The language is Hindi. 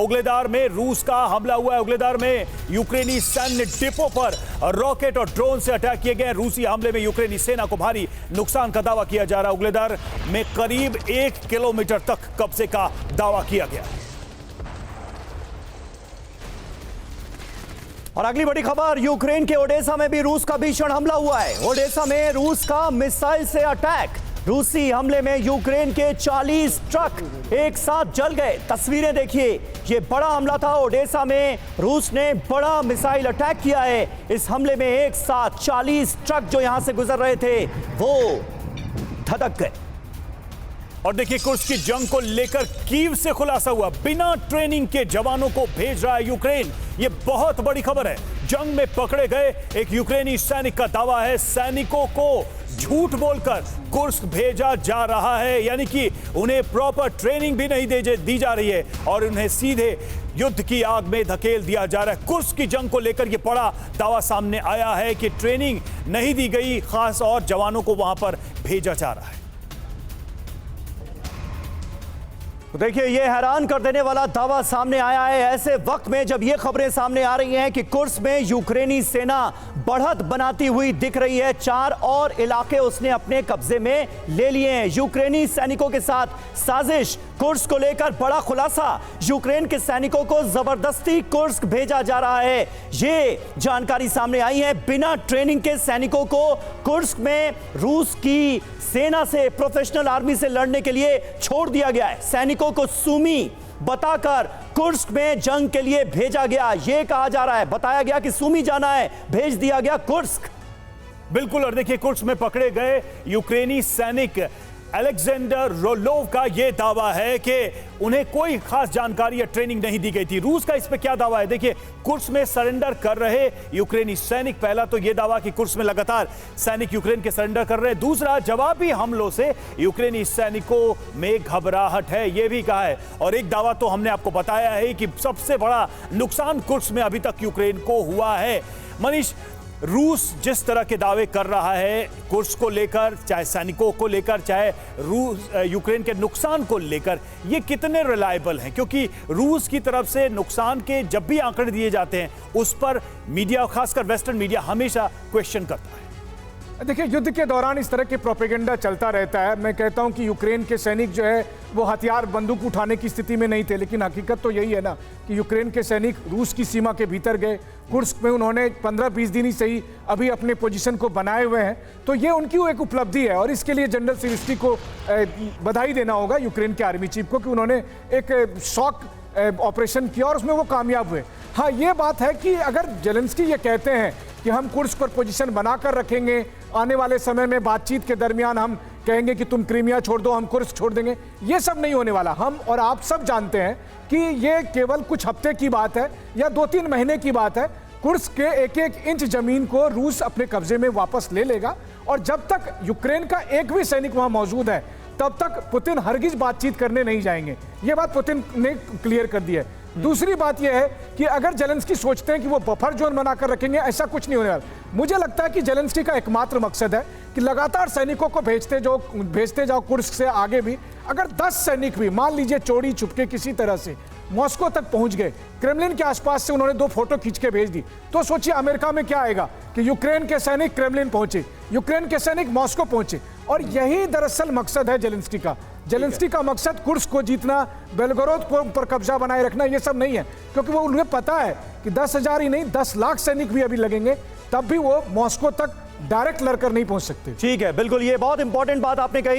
उगलेदार में रूस का हमला हुआ है। उगलेदार में यूक्रेनी सैन्य डिपो पर रॉकेट और ड्रोन से अटैक किए गए। रूसी हमले में यूक्रेनी सेना को भारी नुकसान का दावा किया जा रहा है। उगलेदार में करीब 1 किलोमीटर तक कब्जे का दावा किया गया। और अगली बड़ी खबर, यूक्रेन के ओडेसा में भी रूस का भीषण हमला हुआ है। ओडेसा में रूस का मिसाइल से अटैक। रूसी हमले में यूक्रेन के 40 ट्रक एक साथ जल गए। तस्वीरें देखिए, ये बड़ा हमला था। ओडेसा में रूस ने बड़ा मिसाइल अटैक किया है। इस हमले में एक साथ 40 ट्रक जो यहां से गुजर रहे थे वो धधक गए। और देखिए, कुर्स्क की जंग को लेकर कीव से खुलासा हुआ। बिना ट्रेनिंग के जवानों को भेज रहा है यूक्रेन। ये बहुत बड़ी खबर है। जंग में पकड़े गए एक यूक्रेनी सैनिक का दावा है सैनिकों को झूठ बोलकर कुर्स्क भेजा जा रहा है, यानी कि उन्हें प्रॉपर ट्रेनिंग भी नहीं दी जा रही है और उन्हें सीधे युद्ध की आग में धकेल दिया जा रहा है। कुर्स्क की जंग को लेकर यह बड़ा दावा सामने आया है कि ट्रेनिंग नहीं दी गई खास और जवानों को वहां पर भेजा जा रहा है। तो देखिए, ये हैरान कर देने वाला दावा सामने आया है ऐसे वक्त में जब ये खबरें सामने आ रही हैं कि कुर्स्क में यूक्रेनी सेना बढ़त बनाती हुई दिख रही है। 4 और इलाके उसने अपने कब्जे में ले लिए हैं। यूक्रेनी सैनिकों के साथ साजिश। कुर्स्क को लेकर बड़ा खुलासा। यूक्रेन के सैनिकों को जबरदस्ती कुर्स्क भेजा जा रहा है, ये जानकारी सामने आई है। बिना ट्रेनिंग के सैनिकों को कुर्स्क में रूस की सेना से, प्रोफेशनल आर्मी से लड़ने के लिए छोड़ दिया गया है। सैनिकों को सुमी बताकर कुर्स्क में जंग के लिए भेजा गया। यह कहा जा रहा है, बताया गया कि सुमी जाना है, भेज दिया गया कुर्स्क। बिल्कुल। और देखिए, कुर्स्क में पकड़े गए यूक्रेनी सैनिक अलेक्जेंडर रोलोव का यह दावा है कि उन्हें कोई खास जानकारी या ट्रेनिंग नहीं दी गई थी। रूस का इस पे क्या दावा है? देखिए, कुर्स्क में सरेंडर कर रहे यूक्रेनी सैनिक, पहला तो यह दावा कि कुर्स्क में लगातार सैनिक यूक्रेन के सरेंडर कर रहे हैं। दूसरा, जवाबी हमलों से यूक्रेनी सैनिकों में घबराहट है, यह भी कहा है। और एक दावा तो हमने आपको बताया है कि सबसे बड़ा नुकसान कुर्स्क में अभी तक यूक्रेन को हुआ है। मनीष, रूस जिस तरह के दावे कर रहा है कुर्स्क को लेकर, चाहे सैनिकों को लेकर, चाहे यूक्रेन के नुकसान को लेकर, ये कितने रिलायबल हैं? क्योंकि रूस की तरफ से नुकसान के जब भी आंकड़े दिए जाते हैं उस पर मीडिया, खासकर वेस्टर्न मीडिया, हमेशा क्वेश्चन करता है। देखिए, युद्ध के दौरान इस तरह के प्रोपेगेंडा चलता रहता है। मैं कहता हूं कि यूक्रेन के सैनिक जो है वो हथियार, बंदूक उठाने की स्थिति में नहीं थे, लेकिन हकीकत तो यही है ना कि यूक्रेन के सैनिक रूस की सीमा के भीतर गए। कुर्स्क में उन्होंने 15-20 दिन ही सही अभी अपने पोजीशन को बनाए हुए हैं, तो ये उनकी एक उपलब्धि है। और इसके लिए जनरल सिविस्की को बधाई देना होगा, यूक्रेन के आर्मी चीफ को, कि उन्होंने एक शॉक ऑपरेशन किया और उसमें वो कामयाब हुए। हाँ, ये बात है कि अगर जेलेंस्की ये कहते हैं कि हम कुर्स्क पर पोजीशन बनाकर रखेंगे, आने वाले समय में बातचीत के दरमियान हम कहेंगे कि तुम क्रीमिया छोड़ दो, हम कुर्स्क छोड़ देंगे, ये सब नहीं होने वाला। हम और आप सब जानते हैं कि ये केवल कुछ हफ्ते की बात है या 2-3 महीने की बात है। कुर्स्क के एक-एक इंच जमीन को रूस अपने कब्जे में वापस ले लेगा और जब तक यूक्रेन का एक भी सैनिक वहां मौजूद है तब तक पुतिन हरगिज बातचीत करने नहीं जाएंगे। ये बात पुतिन ने क्लियर कर दी है। दूसरी बात यह है कि अगर जेलेंस्की सोचते हैं कि वो बफर जोन बनाकर रखेंगे, ऐसा कुछ नहीं होने वाला। मुझे लगता है कि जेलेंस्की का एकमात्र मकसद है कि लगातार सैनिकों को भेजते जाओ कुर्स्क से आगे भी। अगर 10 सैनिक भी मान लीजिए चोरी छुपके किसी तरह से मॉस्को तक पहुंच गए, क्रेमलिन के आसपास से उन्होंने 2 फोटो खींच के भेज दी, तो सोचिए अमेरिका में क्या आएगा कि यूक्रेन के सैनिक क्रेमलिन पहुंचे, यूक्रेन के सैनिक मॉस्को पहुंचे। और यही दरअसल मकसद है जेलेंस्की का। जेलेंस्की का मकसद कुर्स्क को जीतना, बेलगोरोद पर कब्जा बनाए रखना, ये सब नहीं है, क्योंकि वो उन्हें पता है कि 10,000 ही नहीं 10 लाख सैनिक भी अभी लगेंगे, तब भी वो मॉस्को तक डायरेक्ट लड़कर नहीं पहुंच सकते। ठीक है, बिल्कुल, ये बहुत इंपॉर्टेंट बात आपने कही।